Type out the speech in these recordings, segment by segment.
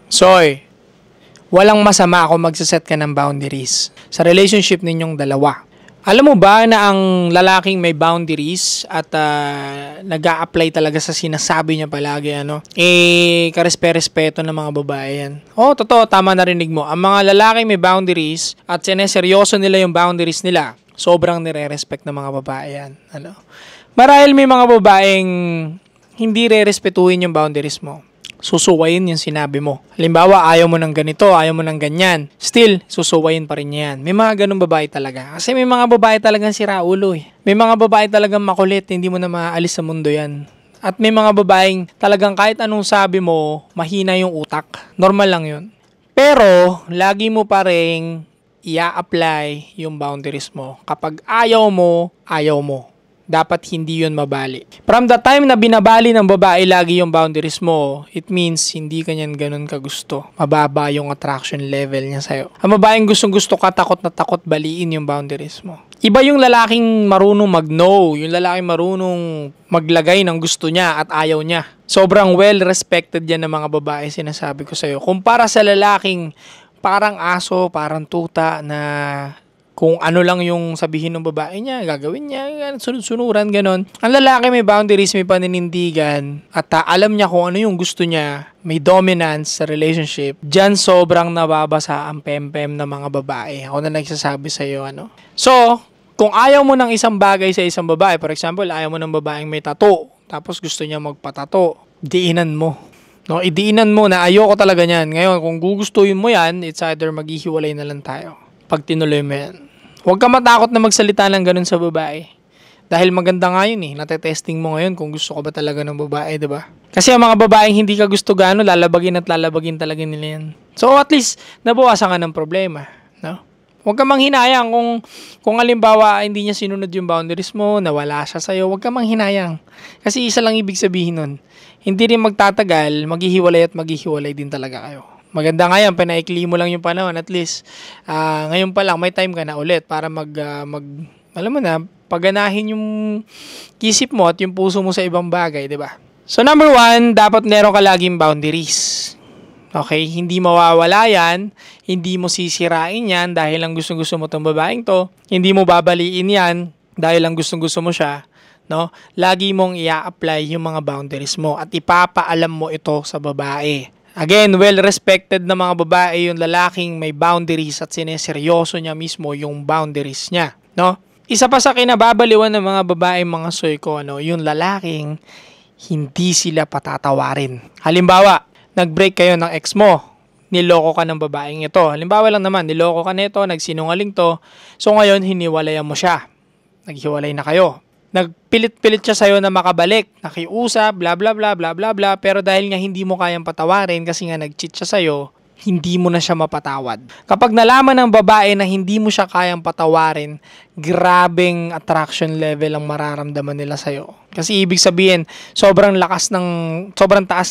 Soy, walang masama kung magsaset ka ng boundaries sa relationship ninyong dalawa. Alam mo ba na ang lalaking may boundaries at nag-a-apply talaga sa sinasabi niya palagi, karespe-respeto ng mga babae yan. Totoo, tama narinig mo. Ang mga lalaking may boundaries at sineseryoso nila yung boundaries nila, sobrang nire-respect ng mga babae yan. Marahil may mga babaeng hindi re-respetuhin yung boundaries mo. Susuwayin yung sinabi mo. Halimbawa, ayaw mo ng ganito, ayaw mo ng ganyan. Still, susuwayin pa rin yan. May mga ganung babae talaga. Kasi may mga babae talagang siraulo eh. May mga babae talagang makulit, hindi mo na maaalis sa mundo yan. At may mga babaeng talagang kahit anong sabi mo, mahina yung utak. Normal lang yun. Pero, lagi mo pa rin i-apply yung boundaries mo. Kapag ayaw mo, ayaw mo. Dapat hindi yun mabali. From the time na binabali ng babae lagi yung boundaries mo, it means hindi ka niyan ganun kagusto. Mababa yung attraction level niya sa'yo. Ang babaeng gustong-gusto ka, takot na takot baliin yung boundaries mo. Iba yung lalaking marunong mag-no, yung lalaking marunong maglagay ng gusto niya at ayaw niya. Sobrang well-respected yan ng mga babae, sinasabi ko sa'yo. Kumpara sa lalaking parang aso, parang tuta na kung ano lang yung sabihin ng babae niya, gagawin niya, sunod-sunuran, ganon. Ang lalaki may boundaries, may paninindigan, at alam niya kung ano yung gusto niya, may dominance sa relationship. Diyan sobrang nababasa ang pempem ng mga babae. Ako na nagsasabi sa iyo, So, kung ayaw mo ng isang bagay sa isang babae, for example, ayaw mo ng babaeng may tattoo, tapos gusto niya magpatato, diinan mo. Idiinan mo na ayoko talaga niyan. Ngayon, kung gugustuhin mo yan, it's either maghihiwalay na lang tayo pag tinuloy mo yan. Huwag ka matakot na magsalita ng ganun sa babae. Dahil maganda nga yun natetesting mo ngayon kung gusto ka ba talaga ng babae, diba? Kasi ang mga babaeng hindi ka gusto gaano, lalabagin at lalabagin talaga nila yan. So at least, nabawasan ka ng problema. Huwag ka manghinayang kung halimbawa hindi niya sinunod yung boundaries mo, nawala siya sa'yo, huwag ka manghinayang. Kasi isa lang ibig sabihin nun. Hindi rin magtatagal, maghihiwalay at maghihiwalay din talaga kayo. Maganda nga yan, pinaikli mo lang yung panahon. At least, ngayon pa lang, may time ka na ulit para alam mo na, paganahin yung isip mo at yung puso mo sa ibang bagay, di ba? So, number 1, dapat meron ka laging boundaries. Okay? Hindi mawawala yan. Hindi mo sisirain yan dahil lang gusto mo tong babaeng to. Hindi mo babaliin yan dahil lang gusto mo siya. Lagi mong i-apply yung mga boundaries mo at ipapaalam mo ito sa babae. Again, well-respected na mga babae yung lalaking may boundaries at sineseryoso niya mismo yung boundaries niya. Isa pa sa kinababaliwan ng mga babae, mga soy ko, yung lalaking hindi sila patatawarin. Halimbawa, nag-break kayo ng ex mo, niloko ka ng babaeng ito. Halimbawa lang naman, niloko ka nito, nagsinungaling to, so ngayon hiniwalayan mo siya. Naghiwalay na kayo. Nagpilit-pilit siya sa'yo na makabalik, nakiusap, bla bla bla bla bla bla, pero dahil nga hindi mo kayang patawarin kasi nga nag-cheat siya sa'yo, hindi mo na siya mapatawad. Kapag nalaman ng babae na hindi mo siya kayang patawarin, grabeng attraction level ang mararamdaman nila sa'yo. Kasi ibig sabihin, sobrang taas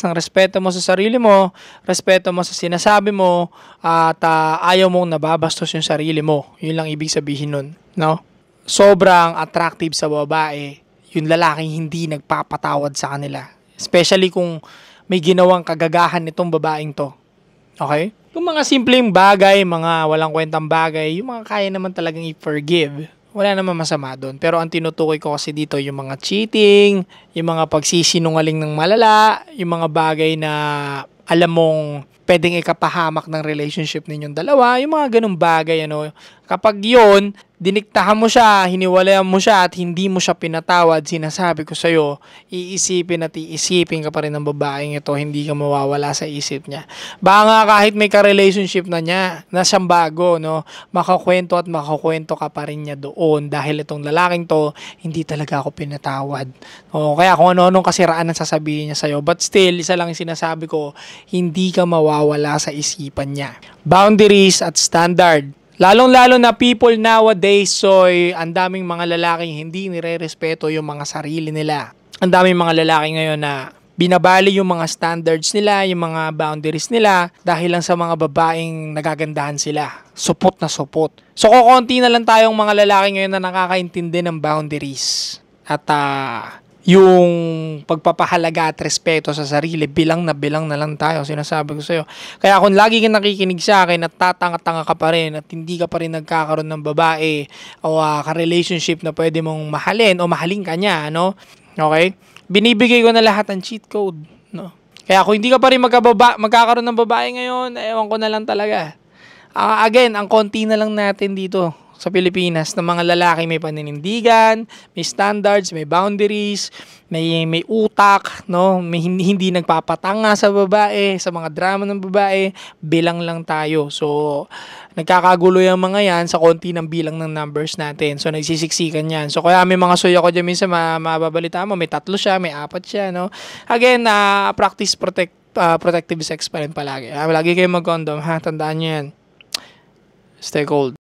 ng respeto mo sa sarili mo, respeto mo sa sinasabi mo, at ayaw mong nababastos yung sarili mo. Yun lang ibig sabihin nun, sobrang attractive sa babae yung lalaking hindi nagpapatawad sa kanila. Especially kung may ginawang kagagahan nitong babaeng to. Okay? Yung mga simpleng bagay, mga walang kwentang bagay, yung mga kaya naman talagang i-forgive, wala naman masama doon. Pero ang tinutukoy ko kasi dito yung mga cheating, yung mga pagsisinungaling ng malala, yung mga bagay na alam mong pwedeng ikapahamak ng relationship ninyong dalawa, yung mga ganung bagay, Kapag yun, diniktahan mo siya, hiniwalayan mo siya, at hindi mo siya pinatawad, sinasabi ko sa'yo, iisipin at iisipin ka pa rin ng babaeng ito, hindi ka mawawala sa isip niya. Baka nga kahit may ka-relationship na niya, na siyang bago, makakwento at makakwento ka pa rin niya doon, dahil itong lalaking to, hindi talaga ako pinatawad. Kaya kung ano-anong kasiraan ang sasabihin niya sa'yo, but still, isa lang yung sinasabi ko, hindi ka mawawala sa isipan niya. Boundaries at standard. Lalong-lalo na people nowadays, ang daming mga lalaking hindi nire-respeto yung mga sarili nila. Ang daming mga lalaki ngayon na binabali yung mga standards nila, yung mga boundaries nila dahil lang sa mga babaeng nagagandahan sila. Supot na supot. So, kukunti na lang tayong mga lalaki ngayon na nakakaintindi ng boundaries. At yung pagpapahalaga at respeto sa sarili, bilang na lang tayo, sinasabi ko sa'yo. Kaya kung lagi kang nakikinig sa akin at tatanga-tanga ka pa rin at hindi ka pa rin nagkakaroon ng babae o ka-relationship na pwede mong mahalin o mahalin ka niya, no? Okay? Binibigay ko na lahat ng cheat code, no? Kaya kung hindi ka pa rin magkakaroon ng babae ngayon, ewan ko na lang talaga. Again, ang konti na lang natin dito sa Pilipinas ng mga lalaki may paninindigan, may standards, may boundaries, may utak, no? May hindi nagpapatanga sa babae, sa mga drama ng babae, bilang lang tayo. So, nagkakagulo yung mga yan sa konti ng bilang ng numbers natin. So, nagsisiksikan yan. So, kaya may mga suya ko dyan minsan mababalita mo, may 3 siya, may 4 siya, no? Again, practice protective sex pa rin palagi. Lagi kayong mag-condom, ha? Tandaan nyo yan. Stay cold.